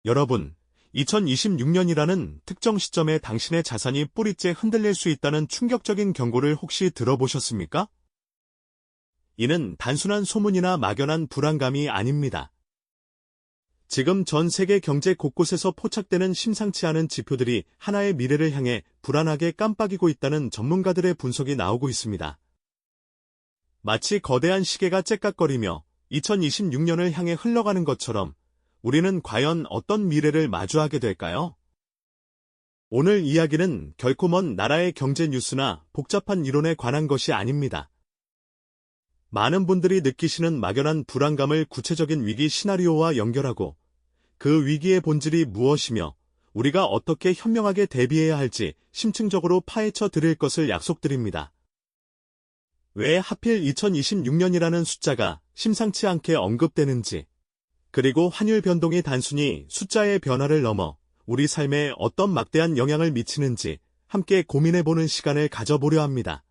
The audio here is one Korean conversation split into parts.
여러분, 2026년이라는 특정 시점에 당신의 자산이 뿌리째 흔들릴 수 있다는 충격적인 경고를 혹시 들어보셨습니까? 이는 단순한 소문이나 막연한 불안감이 아닙니다. 지금 전 세계 경제 곳곳에서 포착되는 심상치 않은 지표들이 하나의 미래를 향해 불안하게 깜빡이고 있다는 전문가들의 분석이 나오고 있습니다. 마치 거대한 시계가 째깍거리며 2026년을 향해 흘러가는 것처럼 우리는 과연 어떤 미래를 마주하게 될까요? 오늘 이야기는 결코 먼 나라의 경제 뉴스나 복잡한 이론에 관한 것이 아닙니다. 많은 분들이 느끼시는 막연한 불안감을 구체적인 위기 시나리오와 연결하고 그 위기의 본질이 무엇이며 우리가 어떻게 현명하게 대비해야 할지 심층적으로 파헤쳐 드릴 것을 약속드립니다. 왜 하필 2026년이라는 숫자가 심상치 않게 언급되는지, 그리고 환율 변동이 단순히 숫자의 변화를 넘어 우리 삶에 어떤 막대한 영향을 미치는지 함께 고민해보는 시간을 가져보려 합니다.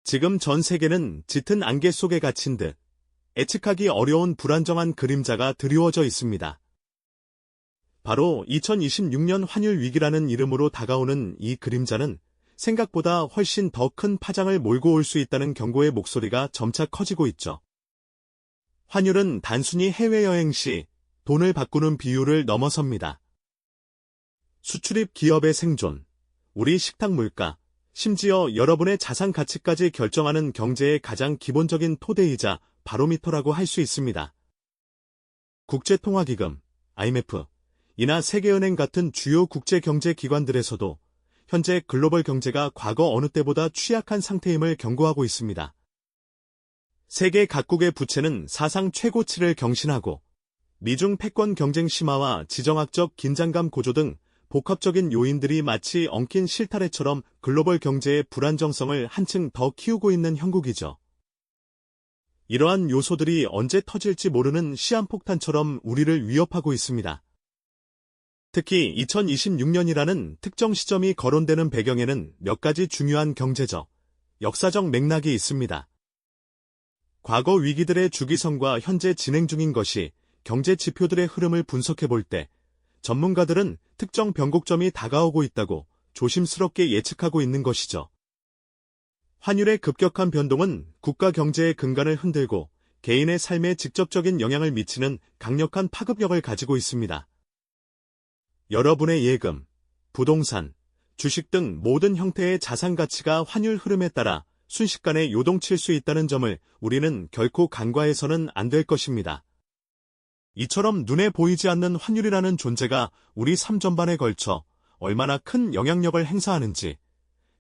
지금 전 세계는 짙은 안개 속에 갇힌 듯 예측하기 어려운 불안정한 그림자가 드리워져 있습니다. 바로 2026년 환율 위기라는 이름으로 다가오는 이 그림자는 생각보다 훨씬 더 큰 파장을 몰고 올 수 있다는 경고의 목소리가 점차 커지고 있죠. 환율은 단순히 해외여행 시 돈을 바꾸는 비율을 넘어섭니다. 수출입 기업의 생존, 우리 식탁 물가, 심지어 여러분의 자산 가치까지 결정하는 경제의 가장 기본적인 토대이자 바로미터라고 할 수 있습니다. 국제통화기금, IMF, 이나 세계은행 같은 주요 국제경제기관들에서도 현재 글로벌 경제가 과거 어느 때보다 취약한 상태임을 경고하고 있습니다. 세계 각국의 부채는 사상 최고치를 경신하고 미중 패권 경쟁 심화와 지정학적 긴장감 고조 등 복합적인 요인들이 마치 엉킨 실타래처럼 글로벌 경제의 불안정성을 한층 더 키우고 있는 형국이죠. 이러한 요소들이 언제 터질지 모르는 시한폭탄처럼 우리를 위협하고 있습니다. 특히 2026년이라는 특정 시점이 거론되는 배경에는 몇 가지 중요한 경제적, 역사적 맥락이 있습니다. 과거 위기들의 주기성과 현재 진행 중인 것이 경제 지표들의 흐름을 분석해 볼 때 전문가들은 특정 변곡점이 다가오고 있다고 조심스럽게 예측하고 있는 것이죠. 환율의 급격한 변동은 국가 경제의 근간을 흔들고 개인의 삶에 직접적인 영향을 미치는 강력한 파급력을 가지고 있습니다. 여러분의 예금, 부동산, 주식 등 모든 형태의 자산 가치가 환율 흐름에 따라 순식간에 요동칠 수 있다는 점을 우리는 결코 간과해서는 안 될 것입니다. 이처럼 눈에 보이지 않는 환율이라는 존재가 우리 삶 전반에 걸쳐 얼마나 큰 영향력을 행사하는지,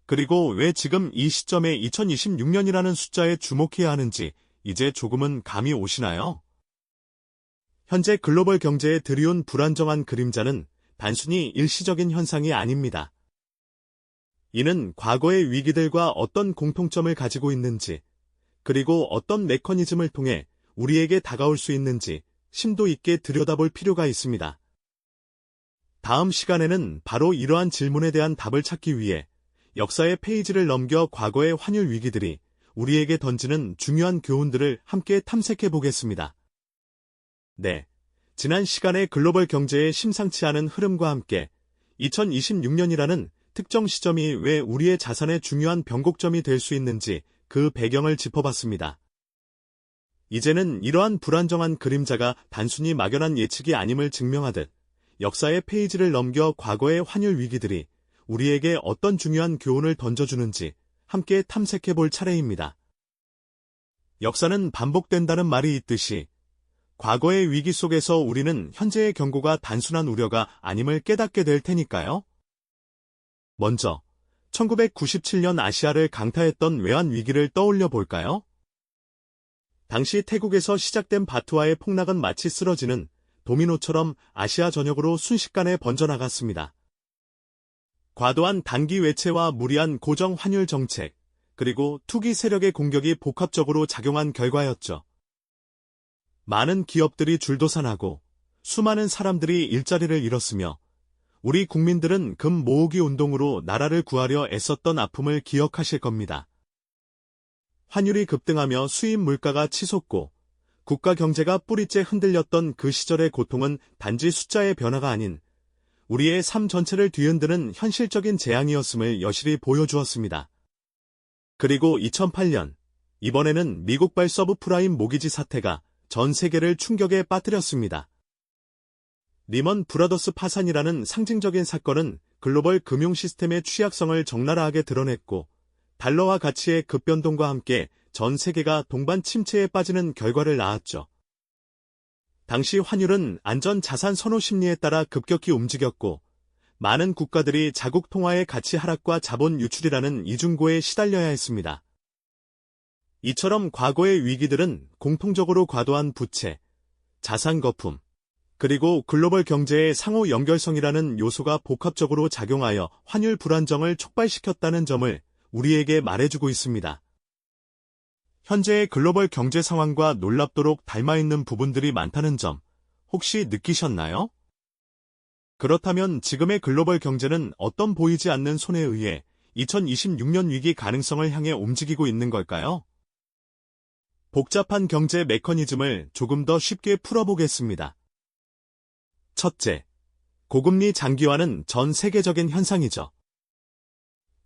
그리고 왜 지금 이 시점에 2026년이라는 숫자에 주목해야 하는지 이제 조금은 감이 오시나요? 현재 글로벌 경제에 들이온 불안정한 그림자는 단순히 일시적인 현상이 아닙니다. 이는 과거의 위기들과 어떤 공통점을 가지고 있는지, 그리고 어떤 메커니즘을 통해 우리에게 다가올 수 있는지 심도 있게 들여다볼 필요가 있습니다. 다음 시간에는 바로 이러한 질문에 대한 답을 찾기 위해 역사의 페이지를 넘겨 과거의 환율 위기들이 우리에게 던지는 중요한 교훈들을 함께 탐색해 보겠습니다. 네, 지난 시간의 글로벌 경제의 심상치 않은 흐름과 함께 2026년이라는 특정 시점이 왜 우리의 자산의 중요한 변곡점이 될 수 있는지 그 배경을 짚어봤습니다. 이제는 이러한 불안정한 그림자가 단순히 막연한 예측이 아님을 증명하듯 역사의 페이지를 넘겨 과거의 환율 위기들이 우리에게 어떤 중요한 교훈을 던져주는지 함께 탐색해볼 차례입니다. 역사는 반복된다는 말이 있듯이 과거의 위기 속에서 우리는 현재의 경고가 단순한 우려가 아님을 깨닫게 될 테니까요. 먼저 1997년 아시아를 강타했던 외환 위기를 떠올려 볼까요? 당시 태국에서 시작된 바트와의 폭락은 마치 쓰러지는 도미노처럼 아시아 전역으로 순식간에 번져나갔습니다. 과도한 단기 외채와 무리한 고정 환율 정책, 그리고 투기 세력의 공격이 복합적으로 작용한 결과였죠. 많은 기업들이 줄도산하고 수많은 사람들이 일자리를 잃었으며 우리 국민들은 금 모으기 운동으로 나라를 구하려 애썼던 아픔을 기억하실 겁니다. 환율이 급등하며 수입 물가가 치솟고 국가 경제가 뿌리째 흔들렸던 그 시절의 고통은 단지 숫자의 변화가 아닌 우리의 삶 전체를 뒤흔드는 현실적인 재앙이었음을 여실히 보여주었습니다. 그리고 2008년, 이번에는 미국발 서브프라임 모기지 사태가 전 세계를 충격에 빠뜨렸습니다. 리먼 브라더스 파산이라는 상징적인 사건은 글로벌 금융 시스템의 취약성을 적나라하게 드러냈고, 달러화 가치의 급변동과 함께 전 세계가 동반 침체에 빠지는 결과를 낳았죠. 당시 환율은 안전 자산 선호 심리에 따라 급격히 움직였고, 많은 국가들이 자국 통화의 가치 하락과 자본 유출이라는 이중고에 시달려야 했습니다. 이처럼 과거의 위기들은 공통적으로 과도한 부채, 자산 거품, 그리고 글로벌 경제의 상호 연결성이라는 요소가 복합적으로 작용하여 환율 불안정을 촉발시켰다는 점을 우리에게 말해주고 있습니다. 현재의 글로벌 경제 상황과 놀랍도록 닮아있는 부분들이 많다는 점 혹시 느끼셨나요? 그렇다면 지금의 글로벌 경제는 어떤 보이지 않는 손에 의해 2026년 위기 가능성을 향해 움직이고 있는 걸까요? 복잡한 경제 메커니즘을 조금 더 쉽게 풀어보겠습니다. 첫째, 고금리 장기화는 전 세계적인 현상이죠.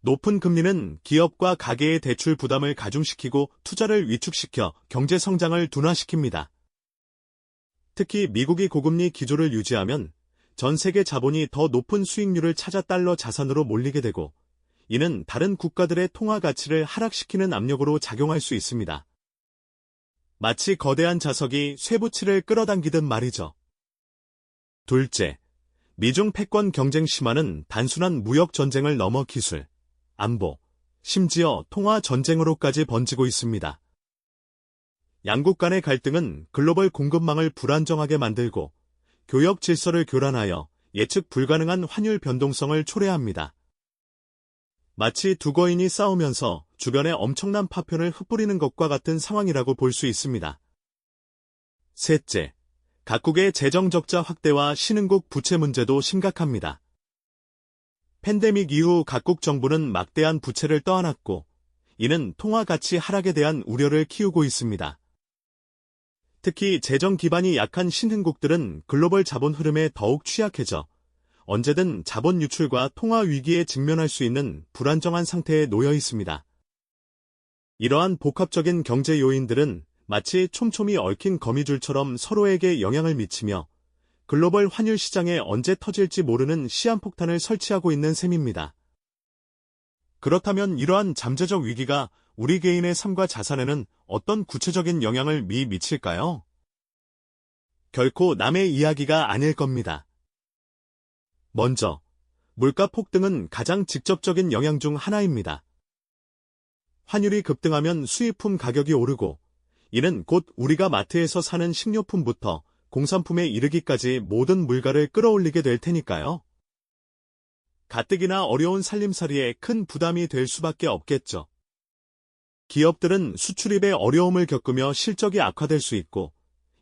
높은 금리는 기업과 가계의 대출 부담을 가중시키고 투자를 위축시켜 경제 성장을 둔화시킵니다. 특히 미국이 고금리 기조를 유지하면 전 세계 자본이 더 높은 수익률을 찾아 달러 자산으로 몰리게 되고, 이는 다른 국가들의 통화 가치를 하락시키는 압력으로 작용할 수 있습니다. 마치 거대한 자석이 쇠붙이를 끌어당기듯 말이죠. 둘째, 미중 패권 경쟁 심화는 단순한 무역 전쟁을 넘어 기술, 안보, 심지어 통화 전쟁으로까지 번지고 있습니다. 양국 간의 갈등은 글로벌 공급망을 불안정하게 만들고 교역 질서를 교란하여 예측 불가능한 환율 변동성을 초래합니다. 마치 두 거인이 싸우면서 주변에 엄청난 파편을 흩뿌리는 것과 같은 상황이라고 볼 수 있습니다. 셋째, 각국의 재정 적자 확대와 신흥국 부채 문제도 심각합니다. 팬데믹 이후 각국 정부는 막대한 부채를 떠안았고, 이는 통화 가치 하락에 대한 우려를 키우고 있습니다. 특히 재정 기반이 약한 신흥국들은 글로벌 자본 흐름에 더욱 취약해져 언제든 자본 유출과 통화 위기에 직면할 수 있는 불안정한 상태에 놓여 있습니다. 이러한 복합적인 경제 요인들은 마치 촘촘히 얽힌 거미줄처럼 서로에게 영향을 미치며 글로벌 환율 시장에 언제 터질지 모르는 시한폭탄을 설치하고 있는 셈입니다. 그렇다면 이러한 잠재적 위기가 우리 개인의 삶과 자산에는 어떤 구체적인 영향을 미칠까요? 결코 남의 이야기가 아닐 겁니다. 먼저, 물가 폭등은 가장 직접적인 영향 중 하나입니다. 환율이 급등하면 수입품 가격이 오르고, 이는 곧 우리가 마트에서 사는 식료품부터 공산품에 이르기까지 모든 물가를 끌어올리게 될 테니까요. 가뜩이나 어려운 살림살이에 큰 부담이 될 수밖에 없겠죠. 기업들은 수출입에 어려움을 겪으며 실적이 악화될 수 있고,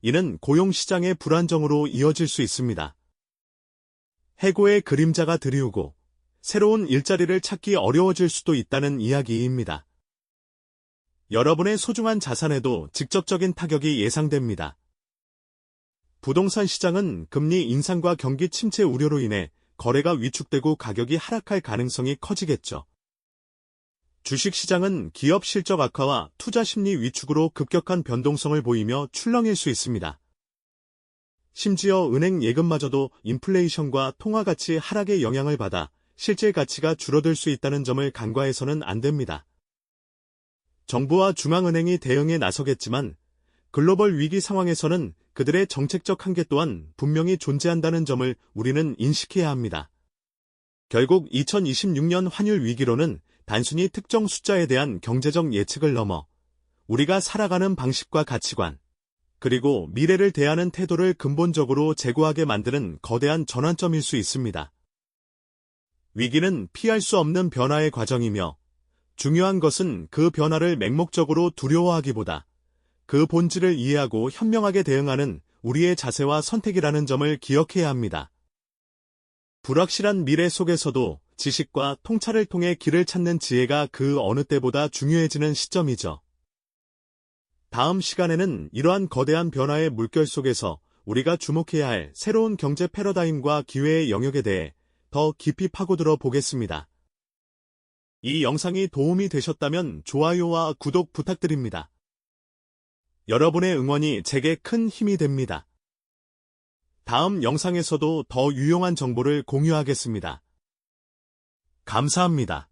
이는 고용시장의 불안정으로 이어질 수 있습니다. 해고의 그림자가 드리우고, 새로운 일자리를 찾기 어려워질 수도 있다는 이야기입니다. 여러분의 소중한 자산에도 직접적인 타격이 예상됩니다. 부동산 시장은 금리 인상과 경기 침체 우려로 인해 거래가 위축되고 가격이 하락할 가능성이 커지겠죠. 주식시장은 기업 실적 악화와 투자 심리 위축으로 급격한 변동성을 보이며 출렁일 수 있습니다. 심지어 은행 예금마저도 인플레이션과 통화가치 하락의 영향을 받아 실질 가치가 줄어들 수 있다는 점을 간과해서는 안 됩니다. 정부와 중앙은행이 대응에 나서겠지만 글로벌 위기 상황에서는 그들의 정책적 한계 또한 분명히 존재한다는 점을 우리는 인식해야 합니다. 결국 2026년 환율 위기로는 단순히 특정 숫자에 대한 경제적 예측을 넘어 우리가 살아가는 방식과 가치관, 그리고 미래를 대하는 태도를 근본적으로 재고하게 만드는 거대한 전환점일 수 있습니다. 위기는 피할 수 없는 변화의 과정이며 중요한 것은 그 변화를 맹목적으로 두려워하기보다 그 본질을 이해하고 현명하게 대응하는 우리의 자세와 선택이라는 점을 기억해야 합니다. 불확실한 미래 속에서도 지식과 통찰을 통해 길을 찾는 지혜가 그 어느 때보다 중요해지는 시점이죠. 다음 시간에는 이러한 거대한 변화의 물결 속에서 우리가 주목해야 할 새로운 경제 패러다임과 기회의 영역에 대해 더 깊이 파고들어 보겠습니다. 이 영상이 도움이 되셨다면 좋아요와 구독 부탁드립니다. 여러분의 응원이 제게 큰 힘이 됩니다. 다음 영상에서도 더 유용한 정보를 공유하겠습니다. 감사합니다.